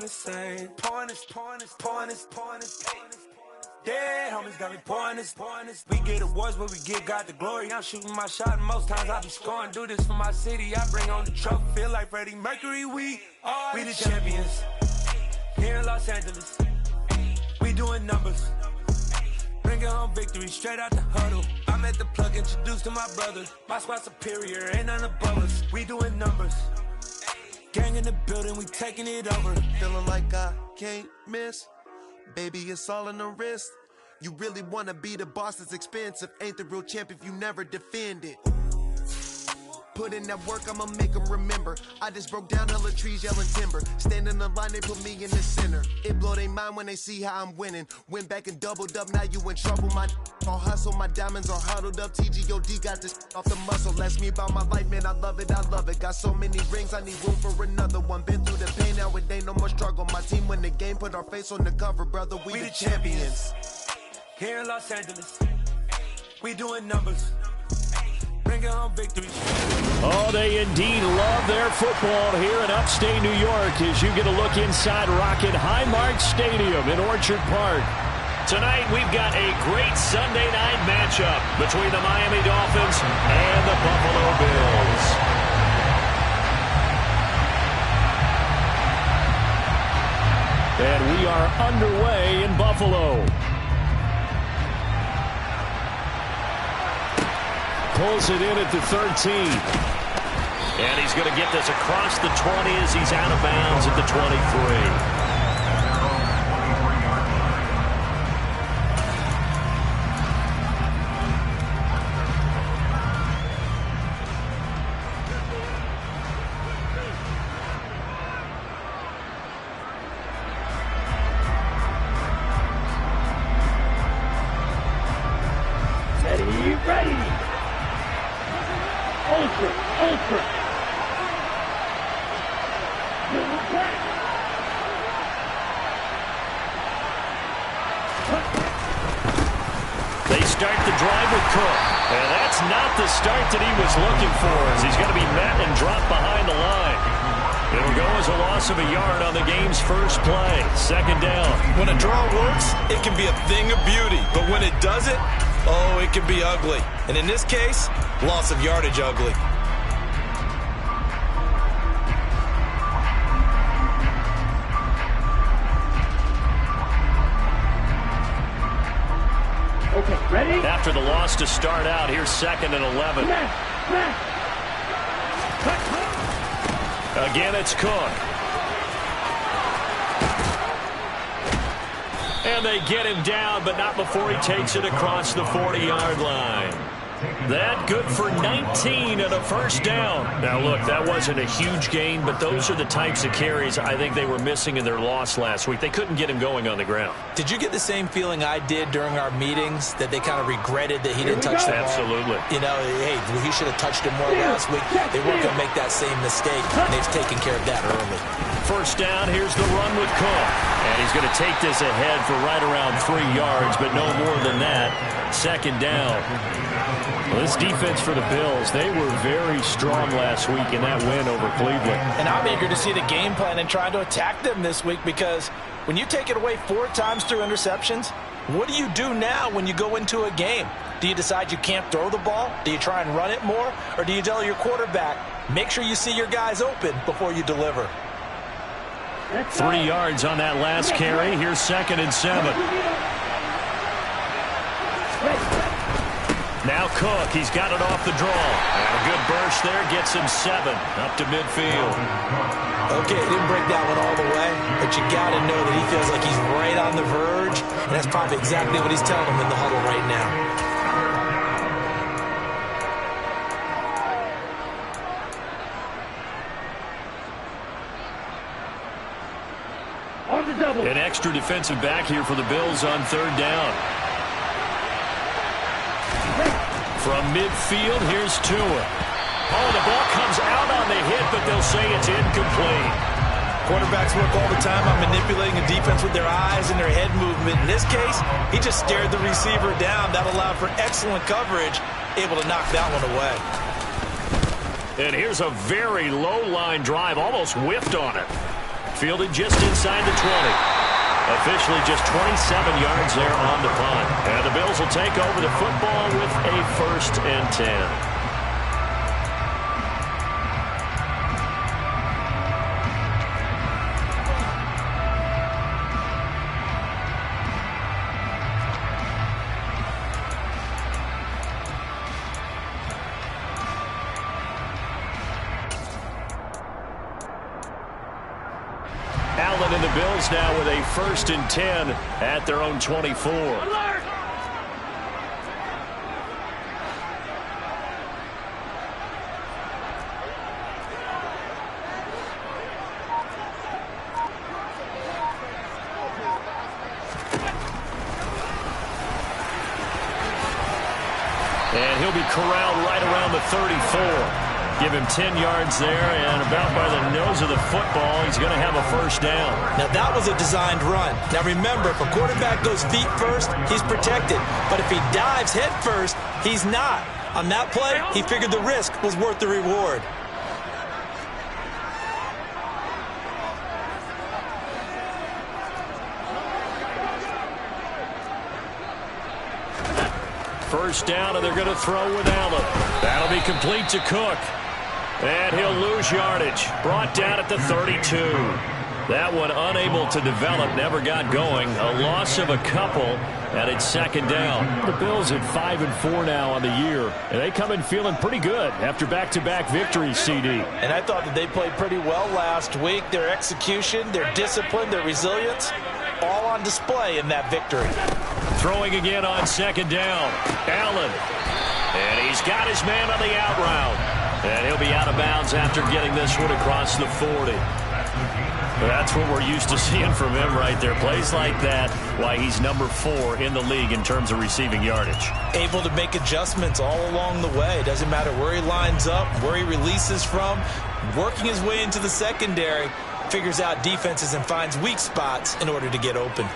to say. Pointers. Yeah, homies got me pointers. We get awards, but we give God the glory. I'm shooting my shot, and most times I be scoring. Do this for my city, I bring on the trophy. Feel like Freddie Mercury, we the champions. Here in Los Angeles, we doing numbers. Bringing home victory straight out the huddle. I'm at the plug, introduced to my brother. My squad superior, ain't none above us. We doing numbers. Gang in the building, we taking it over. Feeling like I can't miss. Baby, it's all in the wrist. You really wanna be the boss, it's expensive. Ain't the real champ if you never defend it. Put in that work, I'ma make them remember. I just broke down hella trees, yelling timber. Stand in the line, they put me in the center. It blow their mind when they see how I'm winning. Went back and doubled up, now you in trouble. My all hustle, my diamonds are huddled up. TGOD got this off the muscle. That's me about my life, man, I love it. Got so many rings, I need room for another one. Been through the pain, now it ain't no more struggle. My team win the game, put our face on the cover, brother. We the champions. Here in Los Angeles, we doing numbers. Bringing home victory. Oh, they indeed love their football here in upstate New York as you get a look inside Rocket Highmark Stadium in Orchard Park. Tonight, we've got a great Sunday night matchup between the Miami Dolphins and the Buffalo Bills. And we are underway in Buffalo. Pulls it in at the 13. And he's going to get this across the 20 as he's out of bounds at the 23. They start the drive with Cook. And that's not the start that he was looking for, as he's going to be met and dropped behind the line. It'll go as a loss of a yard on the game's first play. Second down. When a draw works, it can be a thing of beauty. But when it doesn't, oh, it can be ugly. And in this case, loss of yardage ugly. Okay, ready? After the loss to start out, here's 2nd and 11. Again, it's Cook. And they get him down, but not before he takes it across the 40-yard line. That good for 19 and a first down. Now, look, that wasn't a huge gain, but those are the types of carries I think they were missing in their loss last week. They couldn't get him going on the ground. Did you get the same feeling I did during our meetings, that they kind of regretted that he didn't touch the ball? Absolutely. You know, hey, he should have touched it more last week. They weren't going to make that same mistake, and they've taken care of that early. First down, here's the run with Cook. And he's going to take this ahead for right around 3 yards, but no more than that. Second down. Well, this defense for the Bills, they were very strong last week in that win over Cleveland. And I'm eager to see the game plan and try to attack them this week, because when you take it away 4 times through interceptions, what do you do now when you go into a game? Do you decide you can't throw the ball? Do you try and run it more? Or do you tell your quarterback, make sure you see your guys open before you deliver? 3 yards on that last carry. Here's 2nd and 7. Now Cook, he's got it off the draw. And a good burst there, gets him 7 up to midfield. Okay, didn't break that one all the way, but you got to know that he feels like he's right on the verge, and that's probably exactly what he's telling him in the huddle right now. An extra defensive back here for the Bills on 3rd down. From midfield, here's Tua. Oh, the ball comes out on the hit, but they'll say it's incomplete. Quarterbacks work all the time on manipulating a defense with their eyes and their head movement. In this case, he just stared the receiver down. That allowed for excellent coverage, able to knock that one away. And here's a very low-line drive, almost whiffed on it. Fielded just inside the 20. Officially just 27 yards there on the punt. And the Bills will take over the football with a 1st and 10. Allen and the Bills now with a 1st and 10 at their own 24. Alert! And he'll be corralled right around the 34. Give him 10 yards there, and about by the nose of the football, he's going to have a 1st down. Now, that was a designed run. Now, remember, if a quarterback goes feet first, he's protected. But if he dives head first, he's not. On that play, he figured the risk was worth the reward. First down, and they're going to throw with Allen. That'll be complete to Cook. And he'll lose yardage. Brought down at the 32. That one unable to develop, never got going. A loss of a couple, and it's 2nd down. The Bills at 5-4 now on the year, and they come in feeling pretty good after back-to-back victories, CD. And I thought that they played pretty well last week. Their execution, their discipline, their resilience, all on display in that victory. Throwing again on 2nd down. Allen. And he's got his man on the out route. And he'll be out of bounds after getting this one across the 40. That's what we're used to seeing from him right there. Plays like that, why he's number 4 in the league in terms of receiving yardage. Able to make adjustments all along the way. Doesn't matter where he lines up, where he releases from. Working his way into the secondary. Figures out defenses and finds weak spots in order to get open.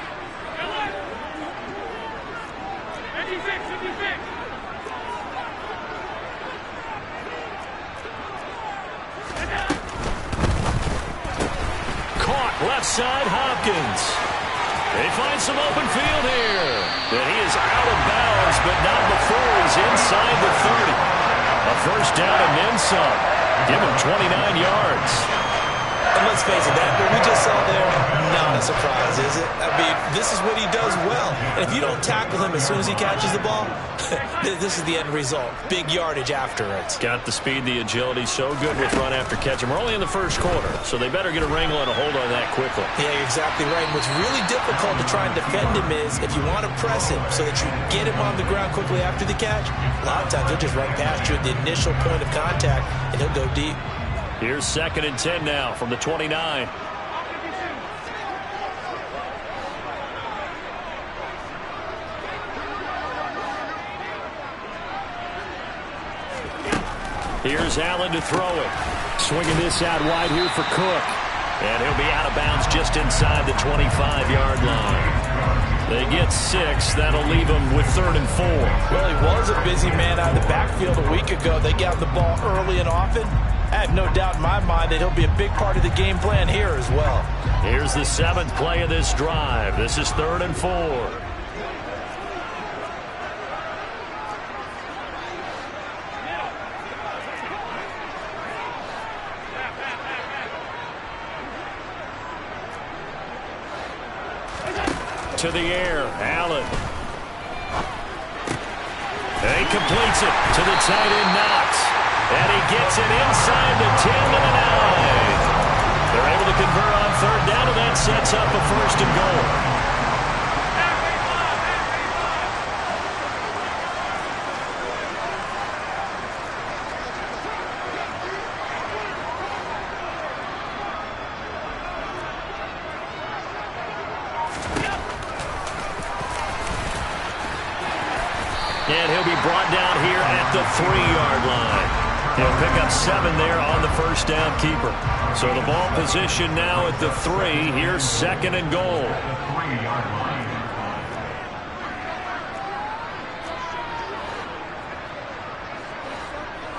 Left side, Hopkins. They find some open field here. And he is out of bounds, but not before he's inside the 30. A 1st down and then some. Give him 29 yards. And let's face it, that what we just saw there, not a surprise, is it? I mean, this is what he does well. And if you don't tackle him as soon as he catches the ball, this is the end result. Big yardage afterwards. Got the speed, the agility, so good with run after catch. And we're only in the 1st quarter, so they better get a wrangle and a hold on that quickly. Yeah, you're exactly right. And what's really difficult to try and defend him is if you want to press him so that you get him on the ground quickly after the catch, a lot of times he'll just run past you at the initial point of contact, and he'll go deep. Here's 2nd and 10 now from the 29. Here's Allen to throw it. Swinging this out wide here for Cook. And he'll be out of bounds just inside the 25-yard line. They get 6. That'll leave them with 3rd and 4. Well, he was a busy man out of the backfield a week ago. They got the ball early and often. I have no doubt in my mind that he'll be a big part of the game plan here as well. Here's the 7th play of this drive. This is 3rd and 4. To the air, Allen. And he completes it to the tight end, Knox. And he gets it inside the 10 to the 9. They're able to convert on 3rd down, and that sets up a 1st and goal. And he'll be brought down here at the 3-yard line. He'll pick up 7 there on the 1st down keeper. So the ball position now at the 3. Here's 2nd and goal.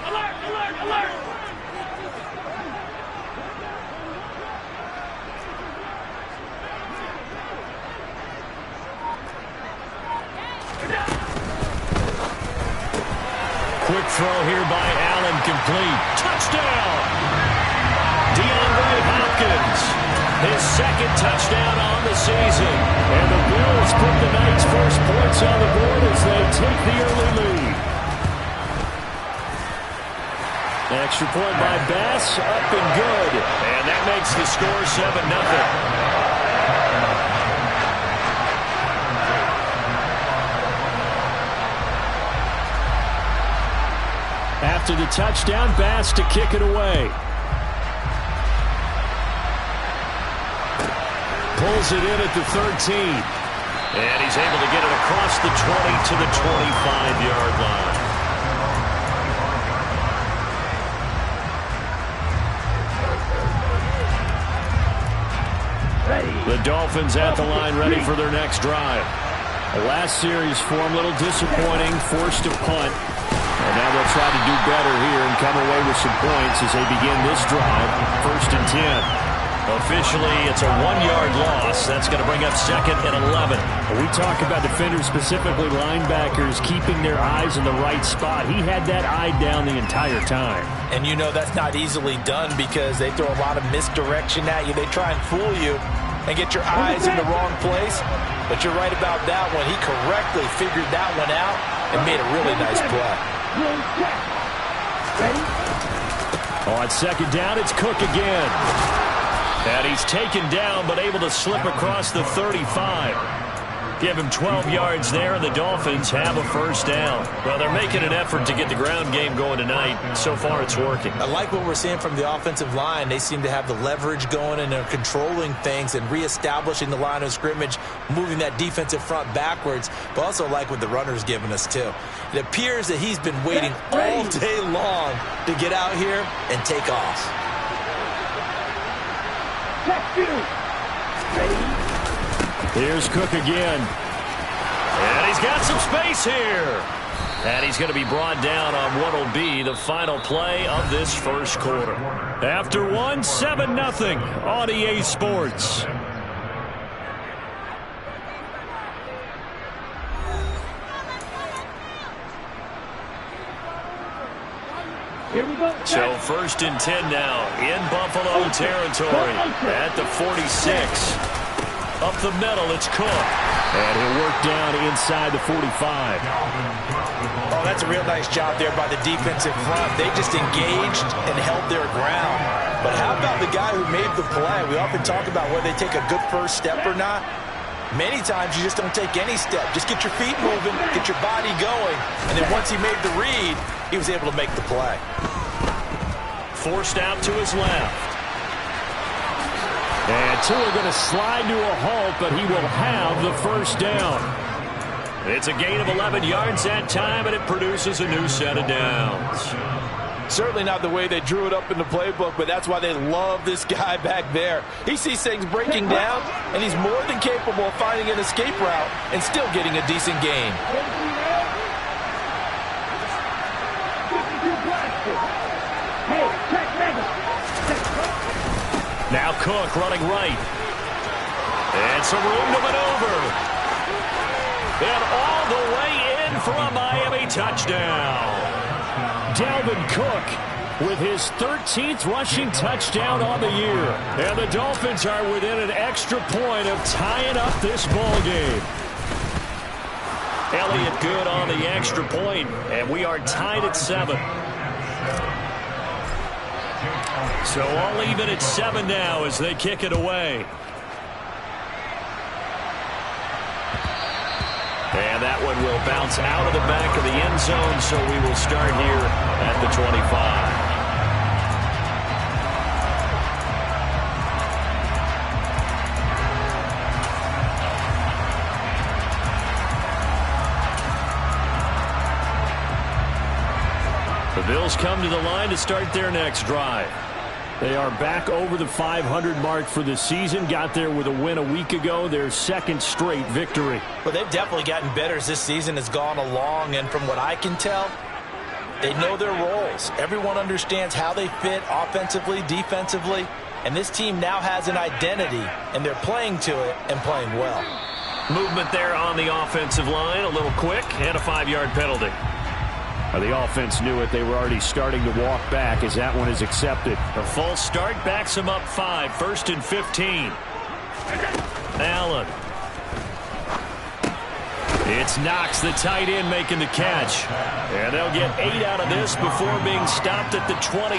Alert, alert, alert! throw here by Allen, complete. Touchdown! DeAndre Hopkins, his second touchdown on the season. And the Bills put the night's first points on the board as they take the early lead. Extra point by Bass, up and good. And that makes the score 7-0. After the touchdown, Bass to kick it away. Pulls it in at the 13. And he's able to get it across the 20 to the 25-yard line. The Dolphins at the line, ready for their next drive. The last series for them, a little disappointing, forced to punt. And now they'll try to do better here and come away with some points as they begin this drive. 1st and 10. Officially, it's a 1-yard loss. That's going to bring up 2nd and 11. We talk about defenders, specifically linebackers, keeping their eyes in the right spot. He had that eye down the entire time. And you know that's not easily done because they throw a lot of misdirection at you. They try and fool you and get your eyes in the wrong place. But you're right about that one. He correctly figured that one out and made a really nice play. On 2nd down, it's Cook again. And he's taken down, but able to slip across the 35. Give him 12 yards there, and the Dolphins have a 1st down. Well, they're making an effort to get the ground game going tonight. So far, it's working. I like what we're seeing from the offensive line. They seem to have the leverage going, and they're controlling things and reestablishing the line of scrimmage, moving that defensive front backwards. But also like what the runner's giving us, too. It appears that he's been waiting all day long to get out here and take off. Here's Cook again. And he's got some space here. And he's going to be brought down on what will be the final play of this first quarter. After 7-0 on EA Sports. So 1st and 10 now in Buffalo territory at the 46. Up the middle, it's Cook. And he'll work down inside the 45. Oh, that's a real nice job there by the defensive front. They just engaged and held their ground. But how about the guy who made the play? We often talk about whether they take a good first step or not. Many times you just don't take any step. Just get your feet moving, get your body going. And then once he made the read, he was able to make the play. Forced out to his left. And Tua going to slide to a halt, but he will have the 1st down. It's a gain of 11 yards that time, and it produces a new set of downs. Certainly not the way they drew it up in the playbook, but that's why they love this guy back there. He sees things breaking down, and he's more than capable of finding an escape route and still getting a decent gain. Now Cook running right. And some room to maneuver. And all the way in for a Miami touchdown. Dalvin Cook with his 13th rushing touchdown on the year. And the Dolphins are within an extra point of tying up this ball game. Elliott good on the extra point, and we are tied at 7. So all even at 7 now as they kick it away. And that one will bounce out of the back of the end zone, so we will start here at the 25. The Bills come to the line to start their next drive. They are back over the 500 mark for the season. Got there with a win a week ago, their 2nd straight victory. Well, they've definitely gotten better as this season has gone along, and from what I can tell, they know their roles. Everyone understands how they fit offensively, defensively, and this team now has an identity, and they're playing to it and playing well. Movement there on the offensive line, a little quick, and a 5-yard penalty. The offense knew it. They were already starting to walk back as that one is accepted. A false start backs him up 5. 1st and 15. Allen. It's Knox, the tight end, making the catch. And they'll get 8 out of this before being stopped at the 28.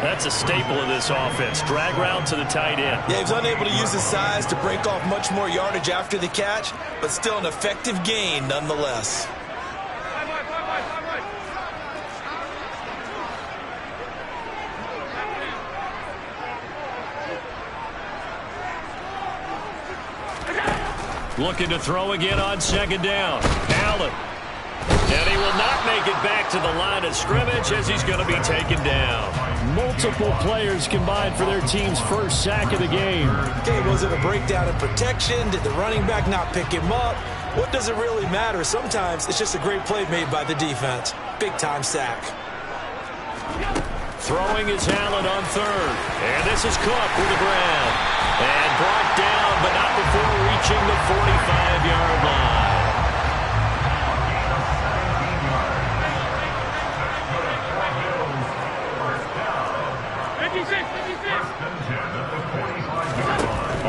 That's a staple of this offense. Drag route to the tight end. Yeah, he was unable to use his size to break off much more yardage after the catch, but still an effective gain nonetheless. Looking to throw again on 2nd down. Allen. And he will not make it back to the line of scrimmage as he's going to be taken down. Multiple players combined for their team's first sack of the game. Okay, was it a breakdown in protection? Did the running back not pick him up? What does it really matter? Sometimes it's just a great play made by the defense. Big-time sack. Throwing is Allen on 3rd. And this is Cook with the ground. And brought down, but not before reaching the 45-yard line.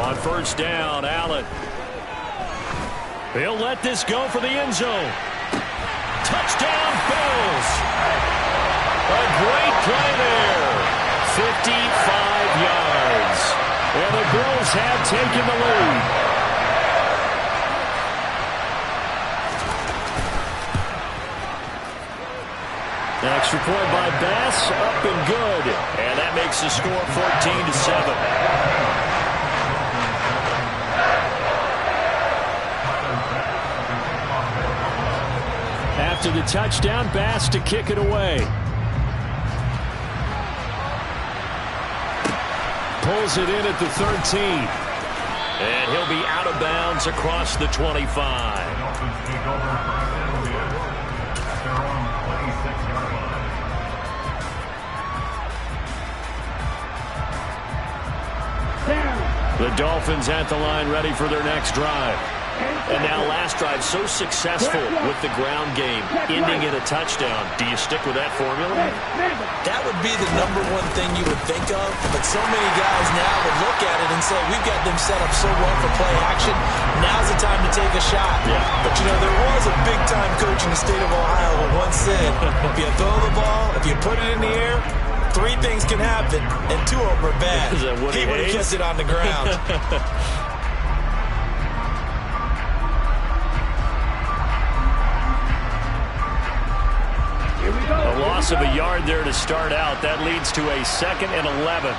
On 1st down, Allen. He'll let this go for the end zone. Touchdown, Bills. A great play there. 55 yards. And the Bills have taken the lead. An extra point by Bass, up and good. And that makes the score 14-7. After the touchdown, Bass to kick it away. Pulls it in at the 13. And he'll be out of bounds across the 25. The Dolphins at the line ready for their next drive. And now last drive so successful with the ground game, ending in a touchdown. Do you stick with that formula? That would be the #1 thing you would think of, but so many guys now would look at it and say, we've got them set up so well for play action. Now's the time to take a shot. Yeah. But, you know, there was a big-time coach in the state of Ohio who once said, if you throw the ball, if you put it in the air, 3 things can happen, and 2 of them are bad. He would have kept it on the ground. A loss of a yard there to start out. That leads to a 2nd and 11.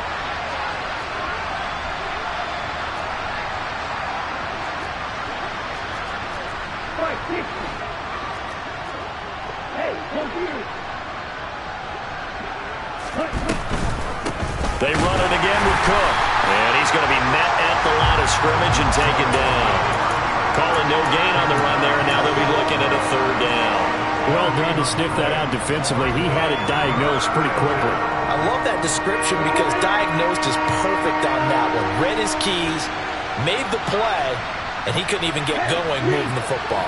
They run it again with Cook. And he's going to be met at the line of scrimmage and taken down. Calling no gain on the run there, and now they'll be looking at a 3rd down. Well done to sniff that out defensively. He had it diagnosed pretty quickly. I love that description because diagnosed is perfect on that one. Read his keys, made the play, and he couldn't even get going moving the football.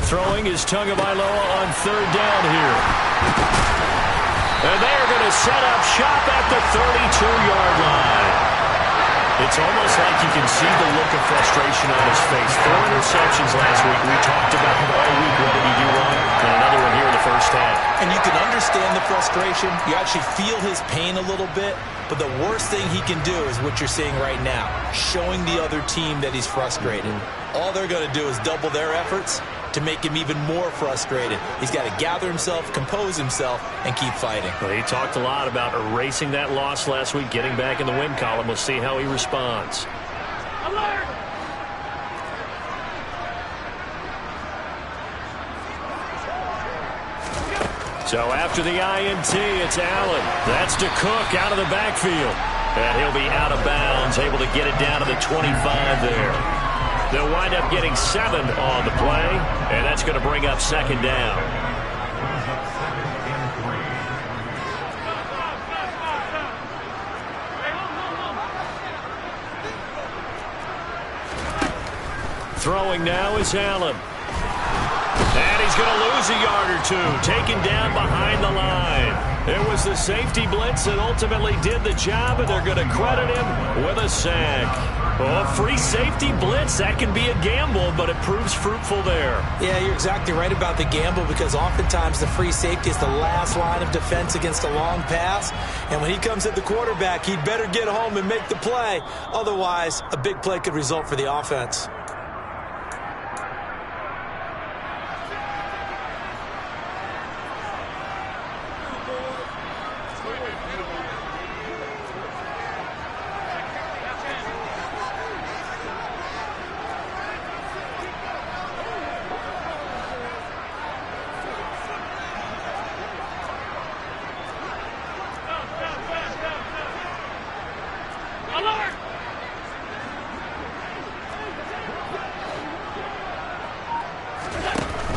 Throwing is Tagovailoa on 3rd down here. And they're going to set up shop at the 32-yard line. It's almost like you can see the look of frustration on his face. 4 interceptions last week. We talked about him all week. What did he do wrong? And another one here in the first half. And you can understand the frustration. You actually feel his pain a little bit. But the worst thing he can do is what you're seeing right now, showing the other team that he's frustrated. All they're going to do is double their efforts to make him even more frustrated. He's got to gather himself, compose himself, and keep fighting. Well, he talked a lot about erasing that loss last week, getting back in the win column. We'll see how he responds. Alert! So after the INT, it's Allen. That's to Cook out of the backfield. And he'll be out of bounds, able to get it down to the 25 there. They'll wind up getting 7 on the play, and that's going to bring up 2nd down. Throwing now is Allen. And he's going to lose a yard or two, taken down behind the line. It was the safety blitz that ultimately did the job, and they're going to credit him with a sack. Oh, free safety blitz, that can be a gamble, but it proves fruitful there. Yeah, you're exactly right about the gamble, because oftentimes the free safety is the last line of defense against a long pass. And when he comes at the quarterback, he'd better get home and make the play. Otherwise, a big play could result for the offense.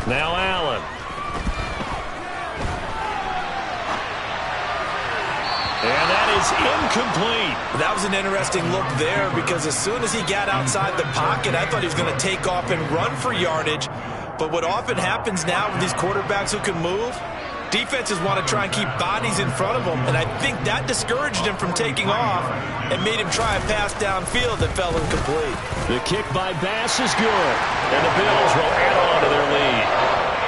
Now Allen. And that is incomplete. That was an interesting look there, because as soon as he got outside the pocket, I thought he was going to take off and run for yardage. But what often happens now with these quarterbacks who can move, defenses want to try and keep bodies in front of them, and I think that discouraged him from taking off and made him try a pass downfield that fell incomplete. The kick by Bass is good, and the Bills will add on to their lead.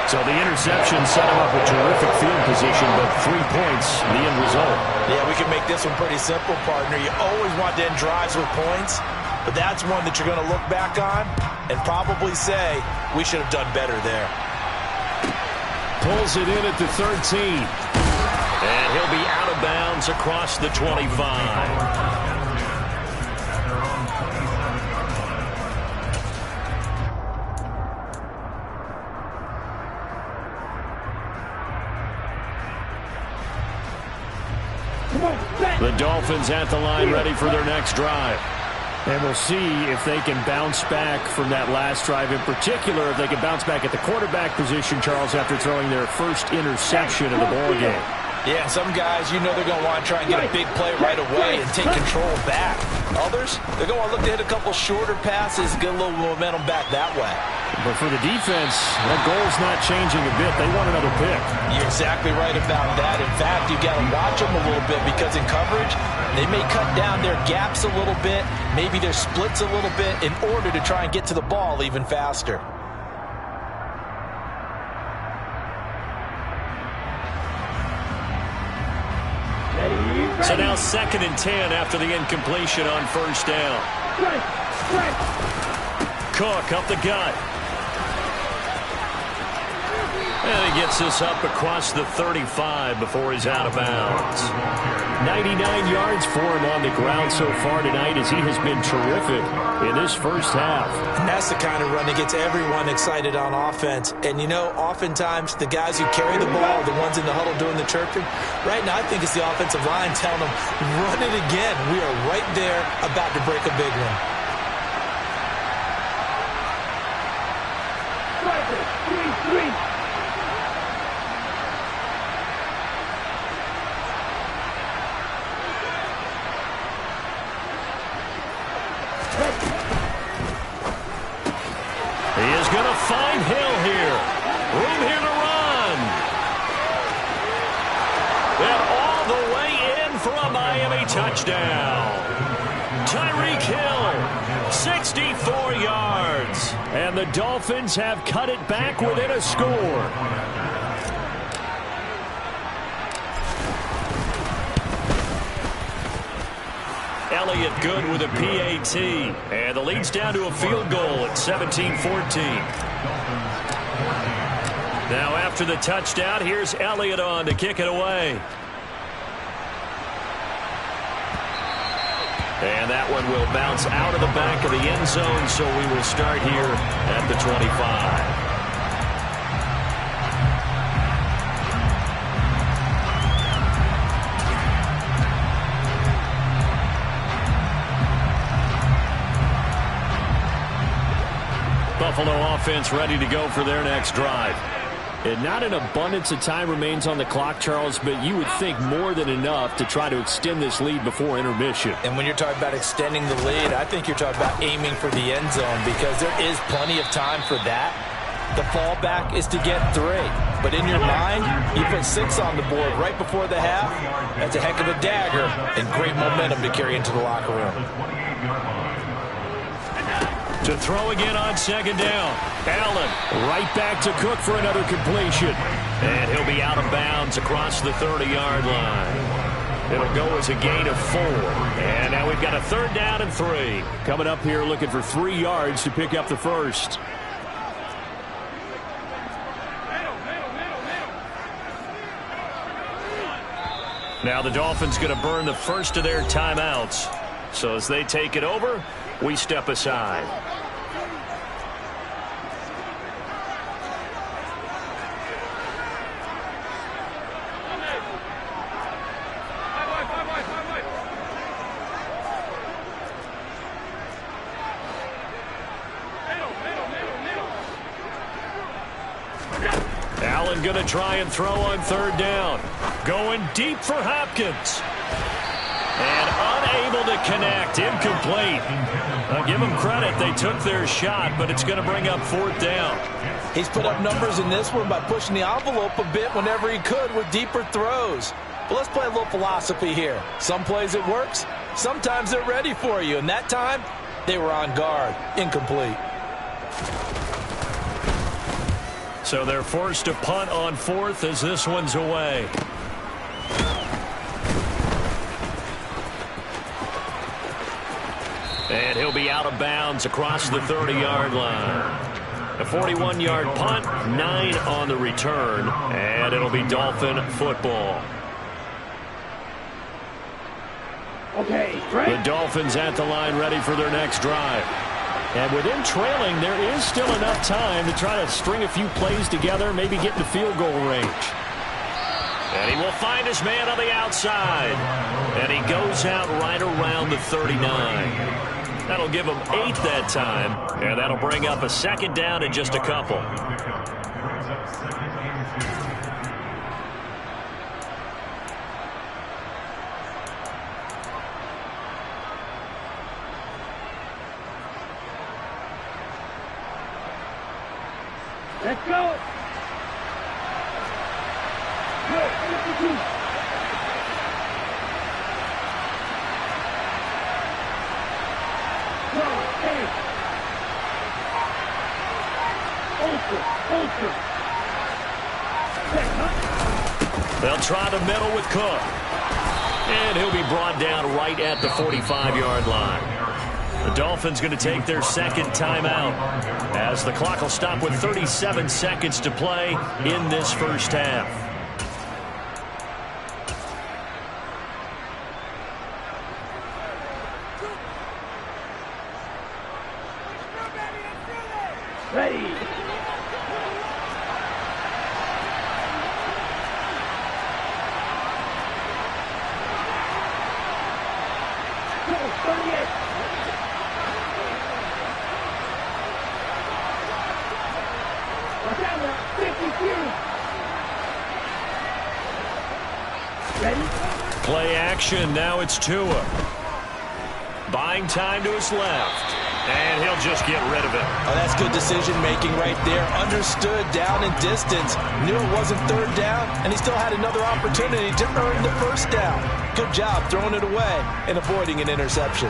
So the interception set him up with terrific field position, but 3 points, the end result. Yeah, we can make this one pretty simple, partner. You always want to end drives with points, but that's one that you're going to look back on and probably say, we should have done better there. Pulls it in at the 13. And he'll be out of bounds across the 25. The Dolphins at the line, ready for their next drive. And we'll see if they can bounce back from that last drive. In particular, if they can bounce back at the quarterback position, Charles, after throwing their first interception of the ballgame. Yeah, and some guys, you know they're going to want to try and get a big play right away and take control back. Others, they're going to look to hit a couple shorter passes, get a little momentum back that way. But for the defense, that goal's not changing a bit. They want another pick. You're exactly right about that. In fact, you've got to watch them a little bit, because in coverage, they may cut down their gaps a little bit, maybe their splits a little bit, in order to try and get to the ball even faster. So now 2nd and 10 after the incompletion on first down. Cook up the gut. And he gets this up across the 35 before he's out of bounds. 99 yards for him on the ground so far tonight, as he has been terrific in this first half. And that's the kind of run that gets everyone excited on offense. And, you know, oftentimes the guys who carry the ball are the ones in the huddle doing the chirping. Right now, I think it's the offensive line telling them, run it again. We are right there about to break a big one. He is going to find Hill here. Room here to run. And all the way in for a Miami touchdown. Tyreek Hill, 64 yards. And the Dolphins have cut it back within a score. Elliott good with a PAT. And the lead's down to a field goal at 17-14. Now after the touchdown, here's Elliott on to kick it away. And that one will bounce out of the back of the end zone, so we will start here at the 25. Buffalo offense ready to go for their next drive. And not an abundance of time remains on the clock, Charles, but you would think more than enough to try to extend this lead before intermission. And when you're talking about extending the lead, I think you're talking about aiming for the end zone because there is plenty of time for that. The fallback is to get 3. But in your mind, you put 6 on the board right before the half. That's a heck of a dagger and great momentum to carry into the locker room. To throw again on second down. Allen right back to Cook for another completion. And he'll be out of bounds across the 30-yard line. It'll go as a gain of 4. And now we've got a 3rd down and 3. Coming up here looking for 3 yards to pick up the first. Now the Dolphins going to burn the first of their timeouts. So as they take it over, we step aside. Allen going to try and throw on 3rd down. Going deep for Hopkins. And unable to connect. Incomplete. I'll give them credit. They took their shot, but it's going to bring up 4th down. He's put up numbers in this one by pushing the envelope a bit whenever he could with deeper throws. But let's play a little philosophy here. Some plays it works. Sometimes they're ready for you. And that time, they were on guard. Incomplete. So they're forced to punt on 4th as this one's away. And he'll be out of bounds across the 30-yard line. A 41-yard punt, 9 on the return, and it'll be Dolphin football. Okay, right. The Dolphins at the line ready for their next drive. And with him trailing, there is still enough time to try to string a few plays together, maybe get into field goal range. And he will find his man on the outside. And he goes out right around the 39. That'll give him 8 that time. And that'll bring up a 2nd down and just a couple. Let's go. Good. 52. Go. Hey. Ultra. They'll try the middle with Cook. And he'll be brought down right at the 45-yard line. The Dolphins going to take their 2nd timeout as the clock will stop with 37 seconds to play in this first half. Ready. Go, 38. Play action. Now it's Tua. Buying time to his left. And he'll just get rid of it. Oh, that's good decision-making right there. Understood down and distance. Knew it wasn't 3rd down, and he still had another opportunity to earn the 1st down. Good job throwing it away and avoiding an interception.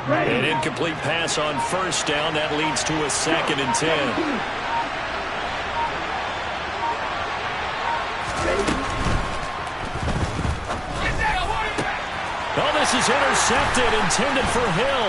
An incomplete pass on 1st down. That leads to a 2nd and 10. Oh, this is intercepted, intended for Hill.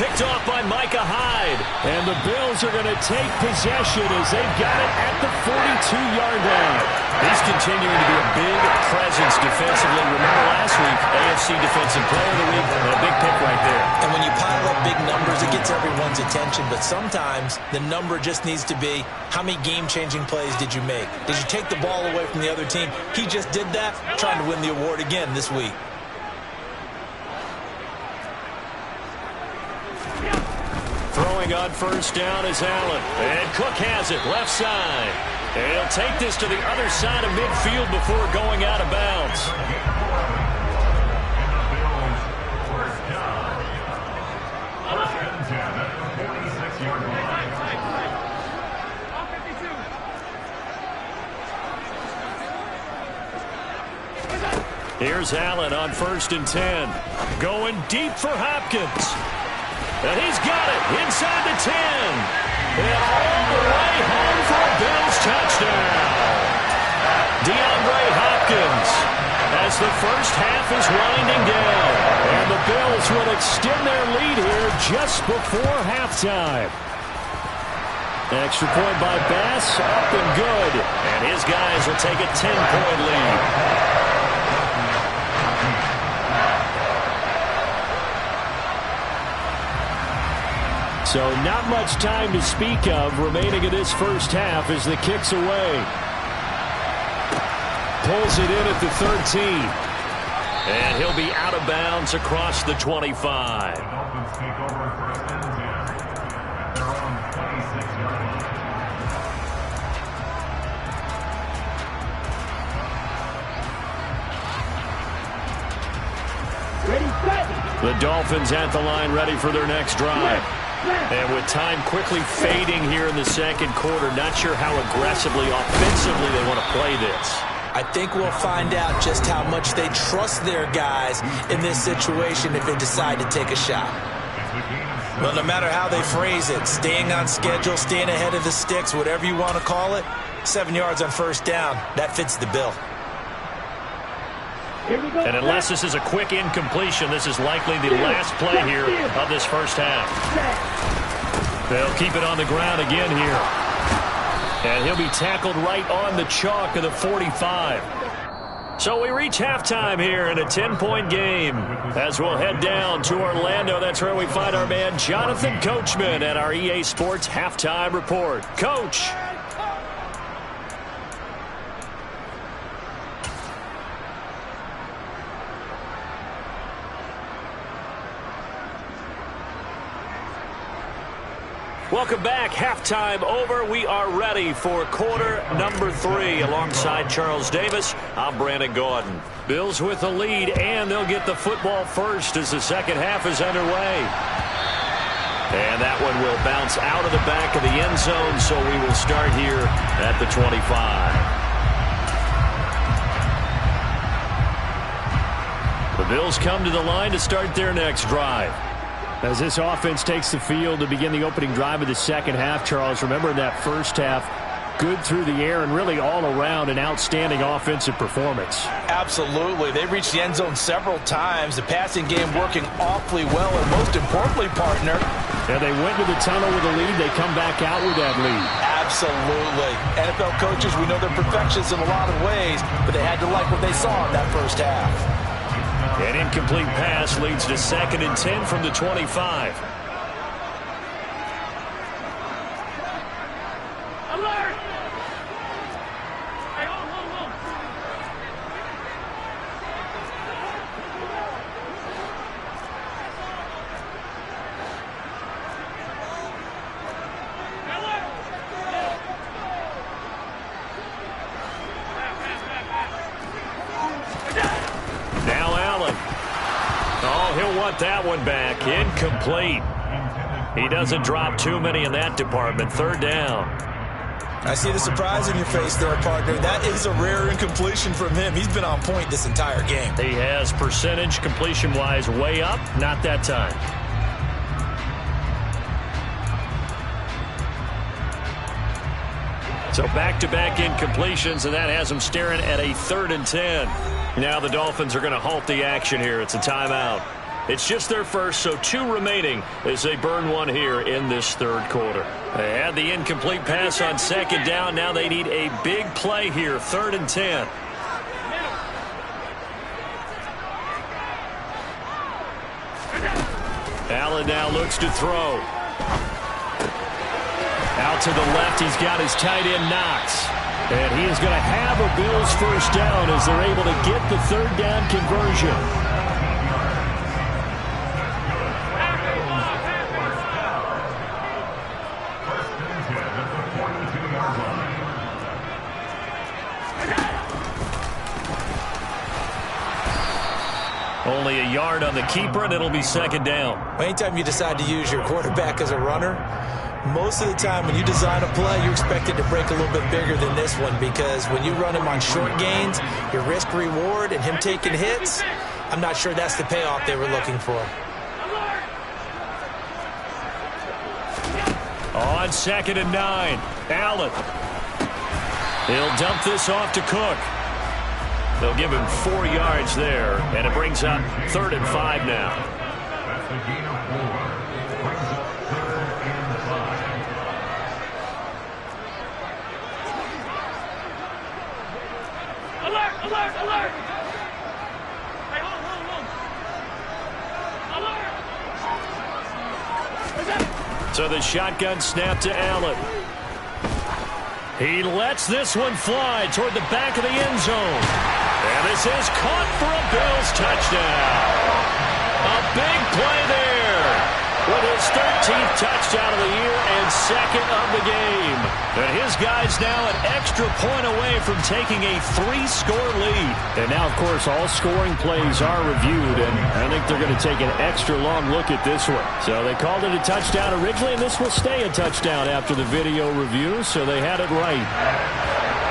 Picked off by Micah Hyde. And the Bills are going to take possession as they've got it at the 42-yard line. He's continuing to be a big presence defensively. Remember last week, AFC Defensive Player of the Week, and a big pick right there. And when you pile up big numbers, it gets everyone's attention. But sometimes the number just needs to be, how many game-changing plays did you make? Did you take the ball away from the other team? He just did that, trying to win the award again this week. Throwing on first down is Allen. And Cook has it, left side. And he'll take this to the other side of midfield before going out of bounds. Here's Allen on 1st and 10. Going deep for Hopkins. And he's got it inside the 10. And all the way home for a Bills touchdown. DeAndre Hopkins as the first half is winding down. And the Bills will extend their lead here just before halftime. Extra point by Bass, up and good. And his guys will take a 10-point lead. So not much time to speak of remaining in this first half as the kick's away. Pulls it in at the 13. And he'll be out of bounds across the 25. The Dolphins take over first and 10 at their own 26-yard line. Ready, set. The Dolphins at the line ready for their next drive. And with time quickly fading here in the second quarter, not sure how aggressively, offensively they want to play this. I think we'll find out just how much they trust their guys in this situation if they decide to take a shot. Well, no matter how they phrase it, staying on schedule, staying ahead of the sticks, whatever you want to call it, 7 yards on first down, that fits the bill. And unless this is a quick incompletion, this is likely the last play here of this first half. They'll keep it on the ground again here. And he'll be tackled right on the chalk of the 45. So we reach halftime here in a 10-point game. As we'll head down to Orlando, that's where we find our man Jonathan Coachman at our EA Sports Halftime Report. Coach. Welcome back. Halftime over. We are ready for quarter number 3. Alongside Charles Davis, I'm Brandon Gordon. Bills with the lead, and they'll get the football first as the second half is underway. And that one will bounce out of the back of the end zone, so we will start here at the 25. The Bills come to the line to start their next drive. As this offense takes the field to begin the opening drive of the second half, Charles, remember in that first half, good through the air and really all around an outstanding offensive performance. Absolutely. They reached the end zone several times. The passing game working awfully well, and most importantly, partner. And they went to the tunnel with a lead. They come back out with that lead. Absolutely. NFL coaches, we know they're perfectionists in a lot of ways, but they had to like what they saw in that first half. An incomplete pass leads to 2nd and 10 from the 25. Alert! Hey, hold. Now Allen. Oh, he'll want that one back. Incomplete. He doesn't drop too many in that department. 3rd down. I see the surprise in your face there, partner. That is a rare incompletion from him. He's been on point this entire game. He has percentage completion-wise way up. Not that time. So back-to-back incompletions, and that has him staring at a 3rd and 10. Now the Dolphins are going to halt the action here. It's a timeout. It's just their first, so 2 remaining as they burn one here in this third quarter. They had the incomplete pass on second down. Now they need a big play here, 3rd and 10. Allen now looks to throw. Out to the left, he's got his tight end Knox. And he is going to have a Bills first down as they're able to get the 3rd down conversion. Only a yard on the keeper, and it'll be 2nd down. Anytime you decide to use your quarterback as a runner, most of the time when you design a play, you expect it to break a little bit bigger than this one, because when you run him on short gains, your risk-reward and him taking hits, I'm not sure that's the payoff they were looking for. On 2nd and 9, Allen. He'll dump this off to Cook. They'll give him 4 yards there, and it brings up 3rd and 5 now. That's the gain of 4. Brings up 3rd and 5. Alert! Alert! Alert! Hey, hold! Alert! So the shotgun snap to Allen. He lets this one fly toward the back of the end zone. And this is caught for a Bills touchdown. A big play there with his 13th touchdown of the year and 2nd of the game. And his guy's now an extra point away from taking a 3-score lead. And now, of course, all scoring plays are reviewed, and I think they're going to take an extra long look at this one. So they called it a touchdown originally, and this will stay a touchdown after the video review, so they had it right.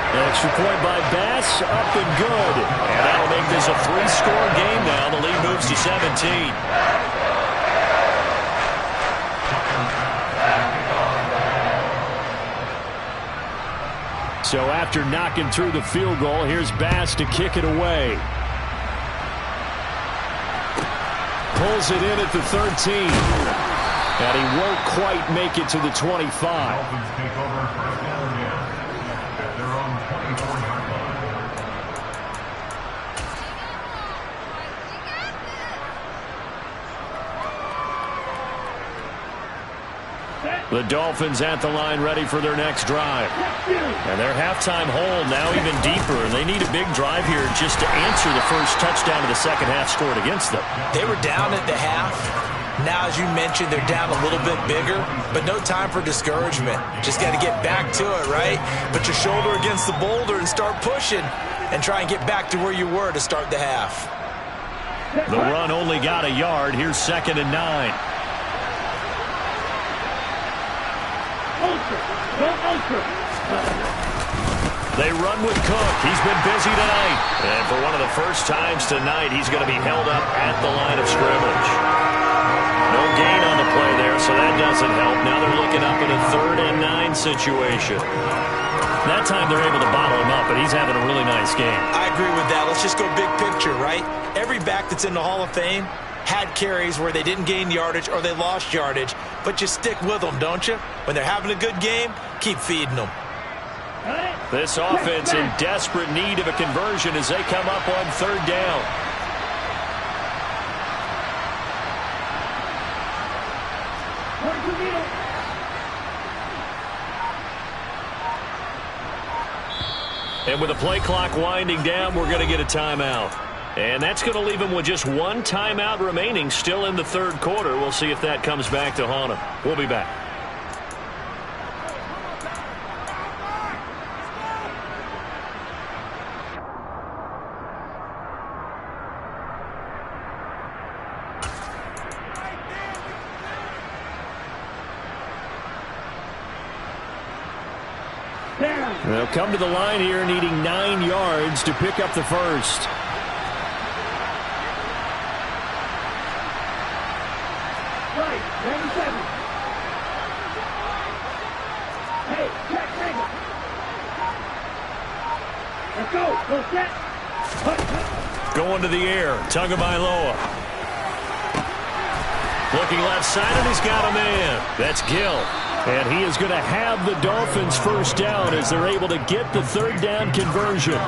Extra point by Bass, up and good. And that'll make this a 3-score game now. The lead moves to 17. So after knocking through the field goal, here's Bass to kick it away. Pulls it in at the 13. And he won't quite make it to the 25. Dolphins take over 1st down again at their own 24-yard line. The Dolphins at the line ready for their next drive. And their halftime hole now even deeper, and they need a big drive here just to answer the first touchdown of the second half scored against them. They were down at the half. Now, as you mentioned, they're down a little bit bigger, but no time for discouragement. Just got to get back to it, right? Put your shoulder against the boulder and start pushing and try and get back to where you were to start the half. The run only got a yard. Here's 2nd and 9. They run with Cook. He's been busy tonight. And for one of the first times tonight, he's going to be held up at the line of scrimmage. No gain on the play there, so that doesn't help. Now they're looking up in a 3rd and 9 situation. That time they're able to bottle him up, but he's having a really nice game. I agree with that. Let's just go big picture, right? Every back that's in the Hall of Fame had carries where they didn't gain yardage or they lost yardage, but you stick with them, don't you? When they're having a good game, keep feeding them. This offense in desperate need of a conversion as they come up on 3rd down. And with the play clock winding down, we're going to get a timeout. And that's going to leave them with just 1 timeout remaining still in the 3rd quarter. We'll see if that comes back to haunt them. We'll be back. They'll come to the line here needing 9 yards to pick up the first. Right, 97. Hey, check, let's go, go set. Going to the air, Tagovailoa. Looking left side, and he's got a man. That's Gill. And he is going to have the Dolphins first down as they're able to get the third down conversion.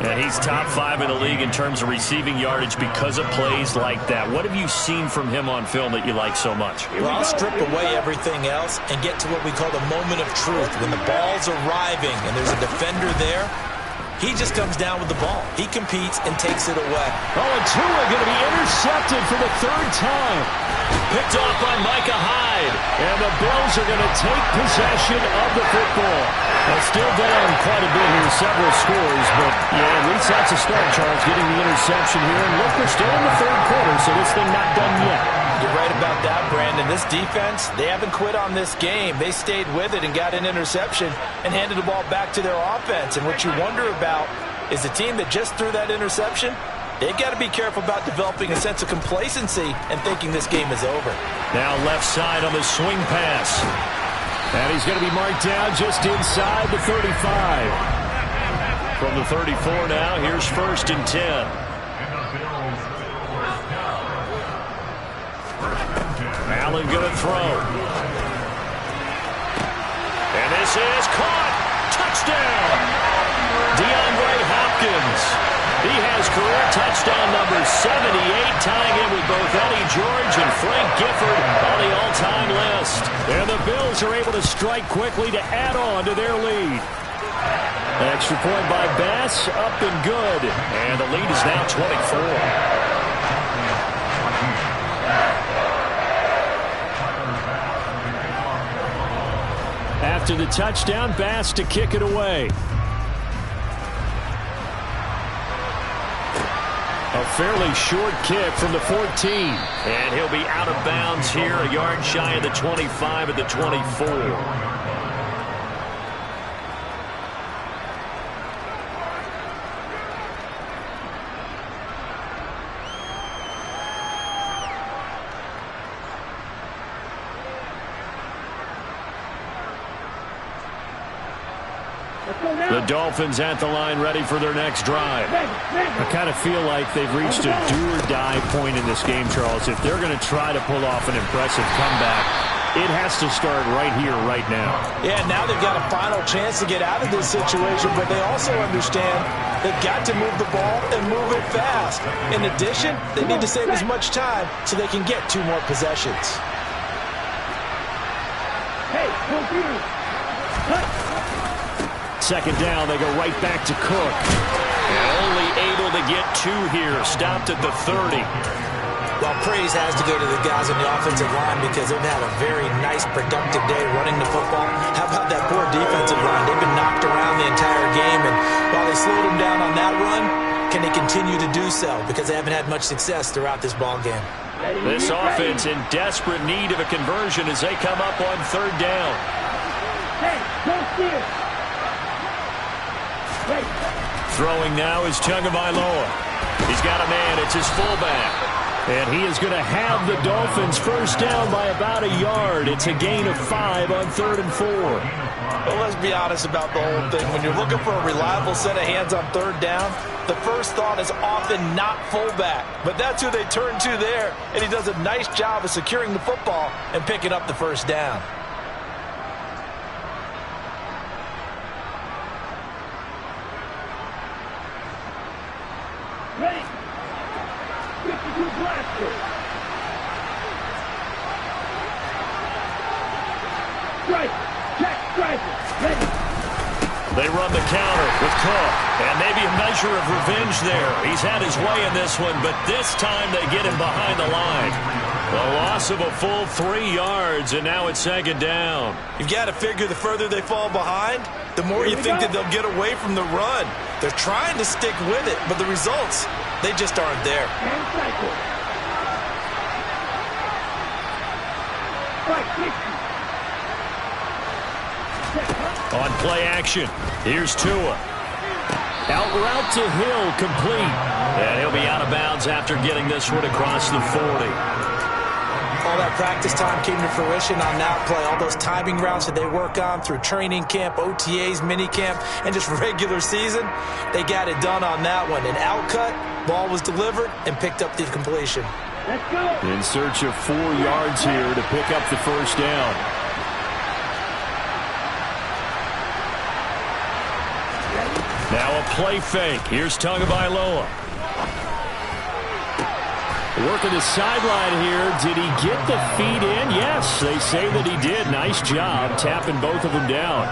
And he's top 5 in the league in terms of receiving yardage because of plays like that. What have you seen from him on film that you like so much? Well, I'll strip away everything else and get to what we call the moment of truth. When the ball's arriving and there's a defender there, he just comes down with the ball. He competes and takes it away. Oh, and Tua going to be intercepted for the third time. Picked off by Micah Hyde. And the Bills are going to take possession of the football. Still down quite a bit here, several scores. But, yeah, at least that's a start, Charles, getting the interception here. And look, we're still in the third quarter, so this thing not done yet. You're right about that, Brandon. This defense, they haven't quit on this game. They stayed with it and got an interception and handed the ball back to their offense. And what you wonder about is the team that just threw that interception, they've got to be careful about developing a sense of complacency and thinking this game is over. Now left side on the swing pass. And he's going to be marked down just inside the 35. From the 34 now, here's 1st and 10. Allen going to throw. And this is caught. Touchdown. DeAndre Hopkins. He has career touchdown number 78, tying in with both Eddie George and Frank Gifford on the all-time list. And the Bills are able to strike quickly to add on to their lead. An extra point by Bass, up and good. And the lead is now 24. After the touchdown, Bass to kick it away. A fairly short kick from the 14. And he'll be out of bounds here, a yard shy of the 25 at the 24. The Dolphins at the line, ready for their next drive. I kind of feel like they've reached a do-or-die point in this game, Charles. If they're going to try to pull off an impressive comeback, it has to start right here, right now. Yeah, now they've got a final chance to get out of this situation, but they also understand they've got to move the ball and move it fast. In addition, they need to save as much time so they can get 2 more possessions. Hey, computer. Cut. Second down, they go right back to Cook. And only able to get 2 here. Stopped at the 30. Well, praise has to go to the guys on the offensive line because they've had a very nice, productive day running the football. How about that poor defensive line? They've been knocked around the entire game, and while they slowed them down on that run, can they continue to do so? Because they haven't had much success throughout this ball game. This offense in desperate need of a conversion as they come up on 3rd down. Hey, don't see it. Throwing now is Tagovailoa. He's got a man. It's his fullback. And he is going to have the Dolphins first down by about a yard. It's a gain of 5 on 3rd and 4. Well, let's be honest about the whole thing. When you're looking for a reliable set of hands on 3rd down, the first thought is often not fullback. But that's who they turn to there. And he does a nice job of securing the football and picking up the first down. Ready. 52 blaster. Strike. Jack striker. Ready. They run the counter with Cook. And maybe a measure of revenge there. He's had his way in this one, but this time they get him behind the line. The loss of a full 3 yards, and now it's 2nd down. You've got to figure the further they fall behind, the more you think that they'll get away from the run. They're trying to stick with it, but the results, they just aren't there. And cycle. Strike 60. On play action, here's Tua. Out route to Hill, complete. And he'll be out of bounds after getting this one across the 40. All that practice time came to fruition on that play. All those timing routes that they work on through training camp, OTAs, minicamp, and just regular season, they got it done on that one. An out cut, ball was delivered, and picked up the completion. Let's go. In search of 4 yards here to pick up the first down. Now a play fake. Here's Tagovailoa. Working the sideline here. Did he get the feet in? Yes, they say that he did. Nice job tapping both of them down.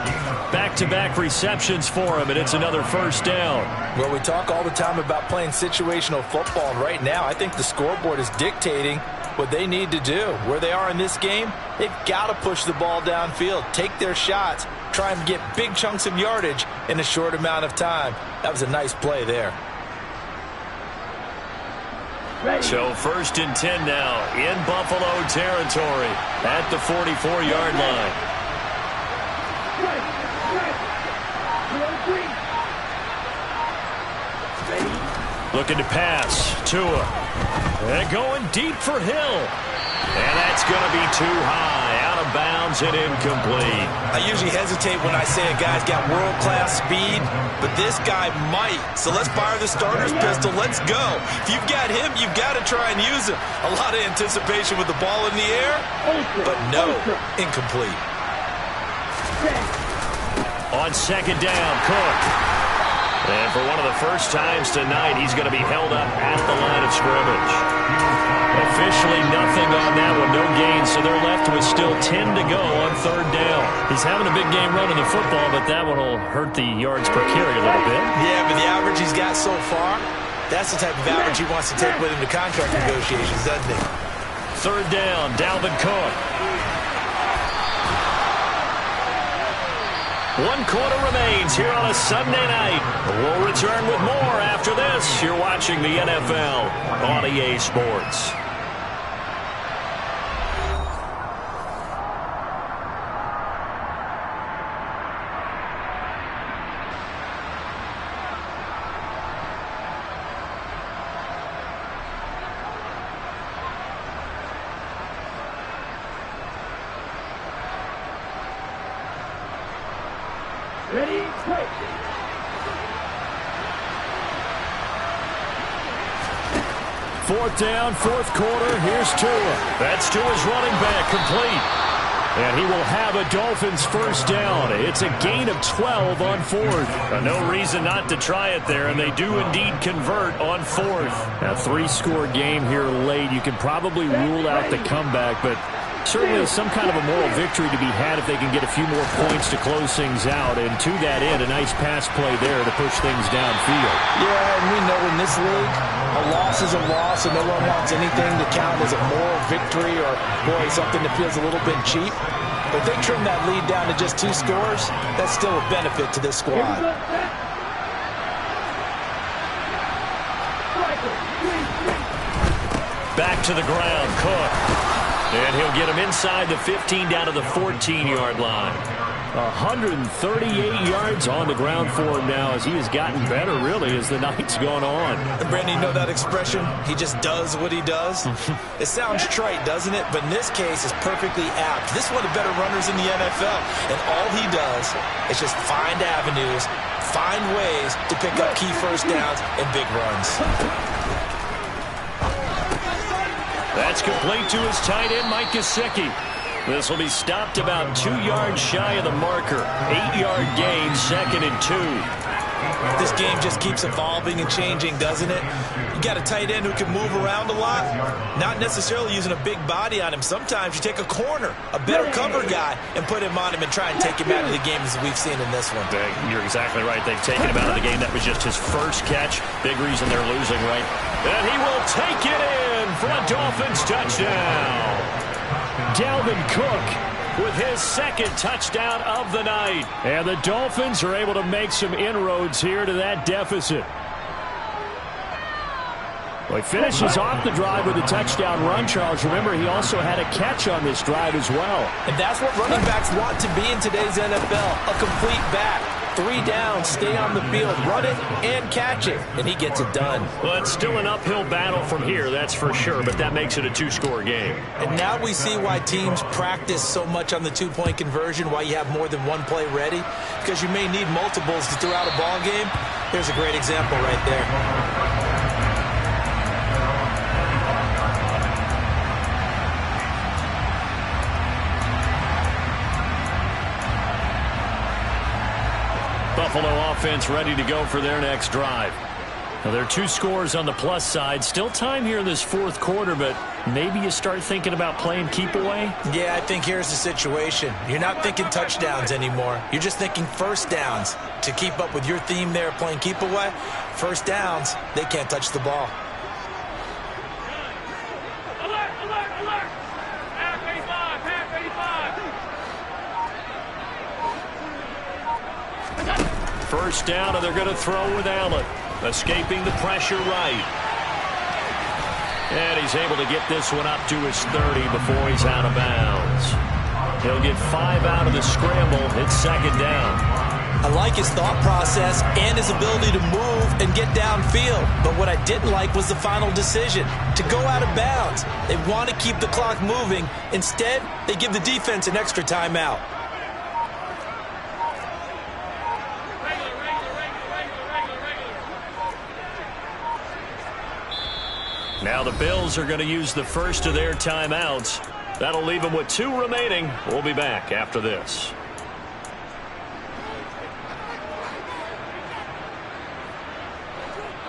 Back-to-back receptions for him, and it's another first down. Well, we talk all the time about playing situational football, and right now I think the scoreboard is dictating what they need to do. Where they are in this game, they've got to push the ball downfield, take their shots, try and get big chunks of yardage in a short amount of time. That was a nice play there. So 1st and 10 now in Buffalo territory at the 44-yard line. Looking to pass. Tua. And going deep for Hill. And that's going to be too high. Out of bounds and incomplete. I usually hesitate when I say a guy's got world-class speed, but this guy might. So let's fire the starter's pistol. Let's go. If you've got him, you've got to try and use him. A lot of anticipation with the ball in the air, but no, incomplete. On 2nd down, Cook. And for one of the first times tonight, he's going to be held up at the line of scrimmage. Officially nothing on that one, no gain, so they're left with still 10 to go on 3rd down. He's having a big game running the football, but that one will hurt the yards per carry a little bit. Yeah, but the average he's got so far, that's the type of average he wants to take with him to contract negotiations, doesn't he? 3rd down, Dalvin Cook. 1 quarter remains here on a Sunday night. We'll return with more after this. You're watching the NFL on EA Sports. Ready, play. 4th down, 4th quarter. Here's Tua. That's Tua's running back, complete. And he will have a Dolphins first down. It's a gain of 12 on 4th. No reason not to try it there, and they do indeed convert on 4th. A 3-score game here late. You can probably rule out the comeback, but certainly some kind of a moral victory to be had if they can get a few more points to close things out. And to that end, a nice pass play there to push things downfield. Yeah, and we know in this league, a loss is a loss, and no one wants anything to count as a moral victory or, boy, something that feels a little bit cheap. But if they trim that lead down to just 2 scores, that's still a benefit to this squad. Back to the ground, Cook. And he'll get him inside the 15 down to the 14-yard line. 138 yards on the ground for him now as he has gotten better, really, as the night's gone on. And Brandon, you know that expression? He just does what he does? It sounds trite, doesn't it? But in this case, it's perfectly apt. This is one of the better runners in the NFL. And all he does is just find avenues, find ways to pick up key first downs and big runs. That's complete to his tight end, Mike Gesicki. This will be stopped about 2 yards shy of the marker. 8-yard gain, 2nd and 2. This game just keeps evolving and changing, doesn't it? You got a tight end who can move around a lot, not necessarily using a big body on him. Sometimes you take a corner, a better cover guy, and put him on him and try and take him out of the game as we've seen in this one. You're exactly right. They've taken him out of the game. That was just his first catch. Big reason they're losing, right? And he will take it in for a Dolphins touchdown. Dalvin Cook with his 2nd touchdown of the night. And the Dolphins are able to make some inroads here to that deficit. Well, he finishes off the drive with a touchdown run, Charles. Remember, he also had a catch on this drive as well. And that's what running backs want to be in today's NFL, a complete back. 3 downs, stay on the field, run it, and catch it. And he gets it done. Well, it's still an uphill battle from here, that's for sure, but that makes it a 2-score game. And now we see why teams practice so much on the 2-point conversion, why you have more than one play ready, because you may need multiples to throw out a ball game. Here's a great example right there. Buffalo offense ready to go for their next drive. Now, there are 2 scores on the plus side. Still time here in this fourth quarter, but maybe you start thinking about playing keep away? Yeah, I think here's the situation. You're not thinking touchdowns anymore. You're just thinking first downs. To keep up with your theme there, playing keep away, first downs, they can't touch the ball. Alert, alert, alert! Half 85, half 85! First down, and they're going to throw with Allen. Escaping the pressure right. And he's able to get this one up to his 30 before he's out of bounds. He'll get 5 out of the scramble. It's second down. I like his thought process and his ability to move and get downfield. But what I didn't like was the final decision, to go out of bounds. They want to keep the clock moving. Instead, they give the defense an extra timeout. Now the Bills are going to use the first of their timeouts. That'll leave them with 2 remaining. We'll be back after this.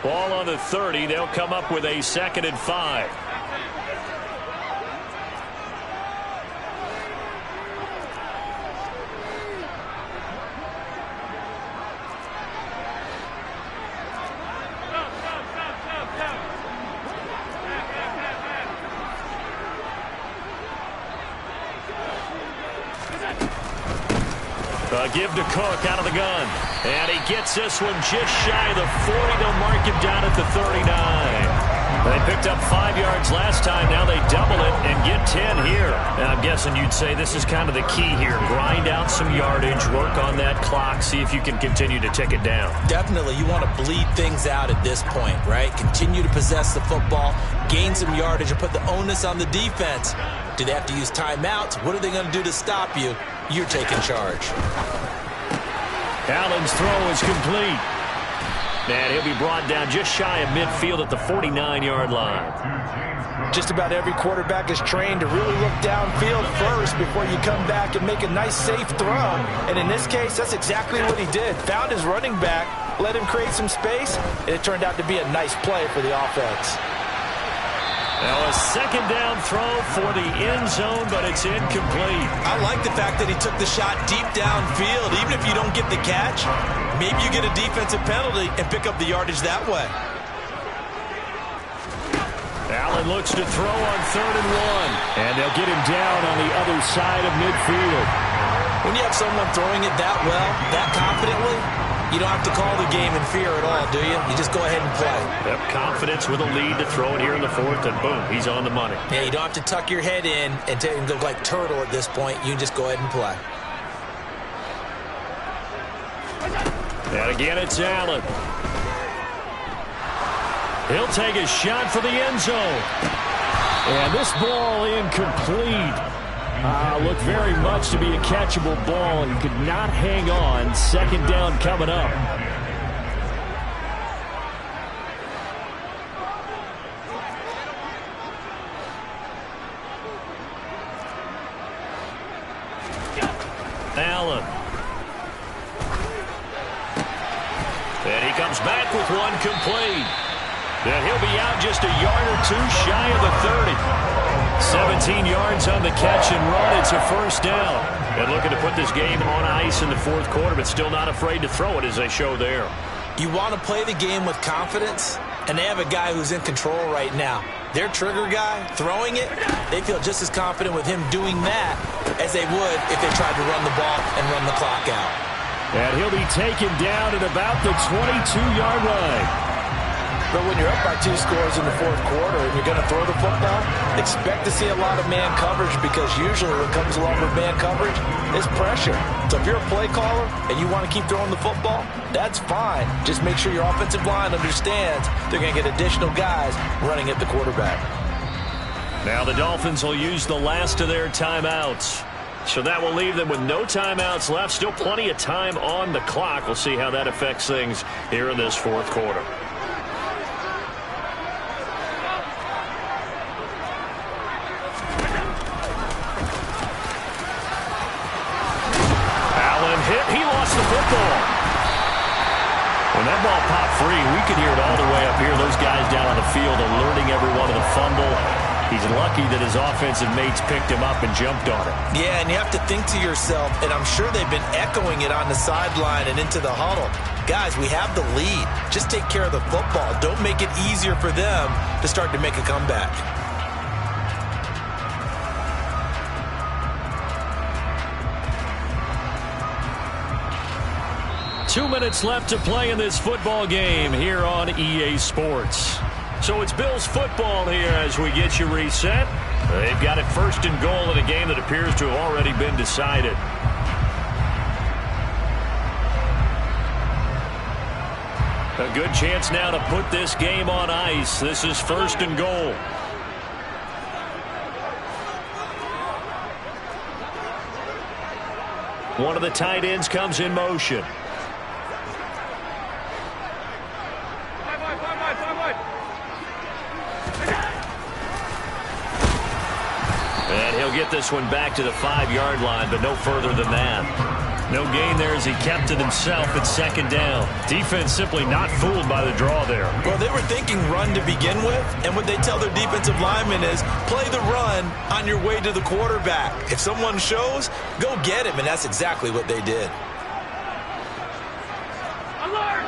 Ball on the 30. They'll come up with a 2nd and 5. Give to Cook out of the gun. And he gets this one just shy of the 40. They'll mark him down at the 39. They picked up 5 yards last time. Now they double it and get 10 here. And I'm guessing you'd say this is kind of the key here. Grind out some yardage, work on that clock, see if you can continue to tick it down. Definitely, you want to bleed things out at this point, right? Continue to possess the football, gain some yardage, and put the onus on the defense. Do they have to use timeouts? What are they going to do to stop you? You're taking charge. Allen's throw is complete. And he'll be brought down just shy of midfield at the 49-yard line. Just about every quarterback is trained to really look downfield first before you come back and make a nice, safe throw. And in this case, that's exactly what he did. Found his running back, let him create some space, and it turned out to be a nice play for the offense. Now a 2nd down throw for the end zone, but it's incomplete. I like the fact that he took the shot deep downfield. Even if you don't get the catch, maybe you get a defensive penalty and pick up the yardage that way. Allen looks to throw on 3rd and 1. And they'll get him down on the other side of midfield. When you have someone throwing it that well, that confidently, you don't have to call the game in fear at all, do you? You just go ahead and play. Yep, confidence with a lead to throw it here in the 4th, and boom, he's on the money. Yeah, you don't have to tuck your head in and look like turtle at this point. You can just go ahead and play. And again, it's Allen. He'll take a shot for the end zone. And this ball incomplete. Looked very much to be a catchable ball. He could not hang on. 2nd down coming up. Allen. And he comes back with one complete. And he'll be out just a yard or 2 shy of the 30. 17 yards on the catch and run. It's a first down. And looking to put this game on ice in the 4th quarter, but still not afraid to throw it as they show there. You want to play the game with confidence, and they have a guy who's in control right now. Their trigger guy, throwing it, they feel just as confident with him doing that as they would if they tried to run the ball and run the clock out. And he'll be taken down at about the 22-yard line. But when you're up by 2 scores in the 4th quarter and you're going to throw the football, expect to see a lot of man coverage, because usually what comes along with man coverage is pressure. So if you're a play caller and you want to keep throwing the football, that's fine. Just make sure your offensive line understands they're going to get additional guys running at the quarterback. Now the Dolphins will use the last of their timeouts. So that will leave them with no timeouts left. Still plenty of time on the clock. We'll see how that affects things here in this 4th quarter. He lost the football. When that ball popped free, we could hear it all the way up here. Those guys down on the field alerting everyone of the fumble. He's lucky that his offensive mates picked him up and jumped on it. Yeah, and you have to think to yourself, and I'm sure they've been echoing it on the sideline and into the huddle. Guys, we have the lead. Just take care of the football. Don't make it easier for them to start to make a comeback. Two minutes left to play in this football game here on EA Sports. So it's Bills football here as we get you reset. They've got it first and goal in a game that appears to have already been decided. A good chance now to put this game on ice. This is first and goal. One of the tight ends comes in motion. And he'll get this one back to the 5-yard line, but no further than that. No gain there as he kept it himself at second down. Defense simply not fooled by the draw there. Well, they were thinking run to begin with, and what they tell their defensive linemen is play the run on your way to the quarterback. If someone shows, go get him, and that's exactly what they did. Alert!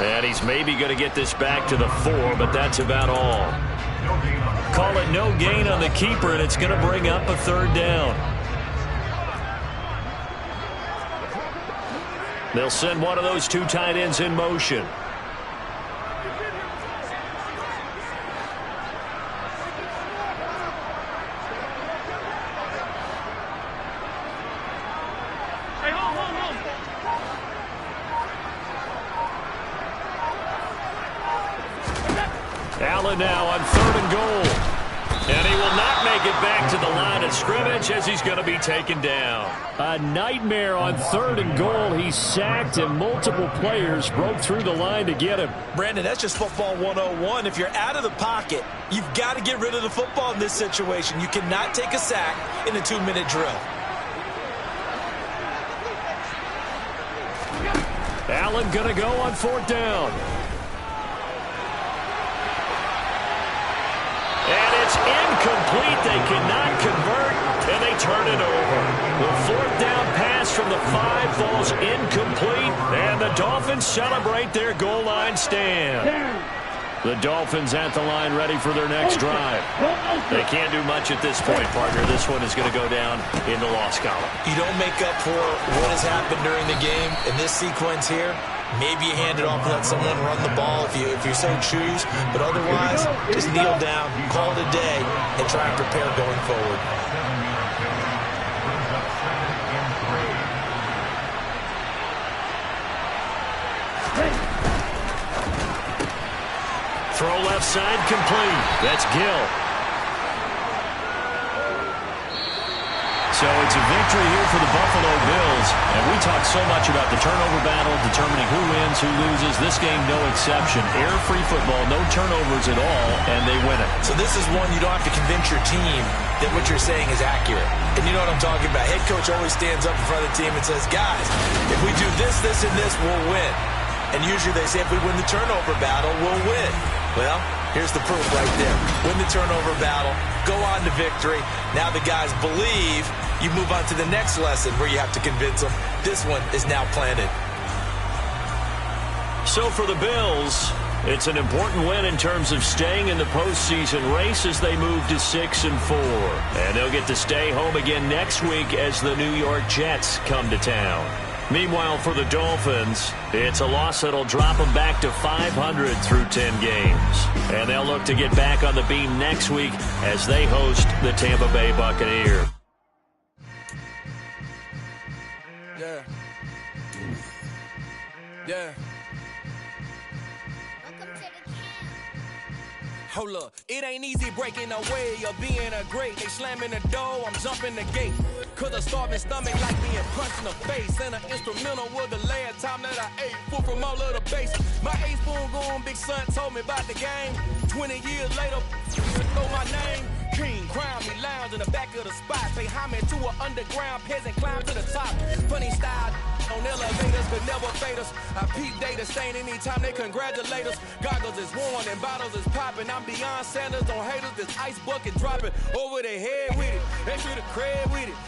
And he's maybe going to get this back to the 4, but that's about all. Call it no gain on the keeper, and it's going to bring up a third down. They'll send one of those two tight ends in motion. Hey, hold. Allen now on third and goal. And he will not make it back to the line of scrimmage as he's going to be taken down. A nightmare on third and goal. He's sacked and multiple players broke through the line to get him. Brandon, that's just football 101. If you're out of the pocket, you've got to get rid of the football in this situation. You cannot take a sack in a 2-minute drill. Allen going to go on fourth down. And it's incomplete. They cannot convert, and they turn it over. The fourth down pass from the 5 falls incomplete, and the Dolphins celebrate their goal line stand. The Dolphins at the line ready for their next drive. They can't do much at this point, partner. This one is going to go down in the loss column. You don't make up for what has happened during the game in this sequence here. Maybe you hand it off and let someone run the ball if you so choose. But otherwise, just kneel down, call it a day, and try and prepare going forward. Throw left side complete. That's Gill. So it's a victory here for the Buffalo Bills. And we talk so much about the turnover battle, determining who wins, who loses. This game, no exception. Error-free football, no turnovers at all, and they win it. So this is one you don't have to convince your team that what you're saying is accurate. And you know what I'm talking about. Head coach always stands up in front of the team and says, guys, if we do this, this, and this, we'll win. And usually they say if we win the turnover battle, we'll win. Well, here's the proof right there. Win the turnover battle, go on to victory. Now the guys believe. You move on to the next lesson where you have to convince them. This one is now planted. So for the Bills, it's an important win in terms of staying in the postseason race as they move to 6-4. And they'll get to stay home again next week as the New York Jets come to town. Meanwhile, for the Dolphins, it's a loss that'll drop them back to 500 through 10 games. And they'll look to get back on the beam next week as they host the Tampa Bay Buccaneers. Yeah. Hold up, it ain't easy breaking away or being a great. They slamming the door, I'm jumping the gate. Cause a starving stomach like being punched in the face. And an instrumental was the last time that I ate food from all of the base. My ace spoon going, big son told me about the game. 20 years later, know my name. King, crown me, lounge in the back of the spot. Pay homage to an underground peasant, climb to the top. Funny style on elevators, could never fade us. I peep data stain anytime they congratulate us. Goggles is worn and bottles is popping. I'm Deion Sanders on haters, this ice bucket dropping over their head with it. They should have cred with it.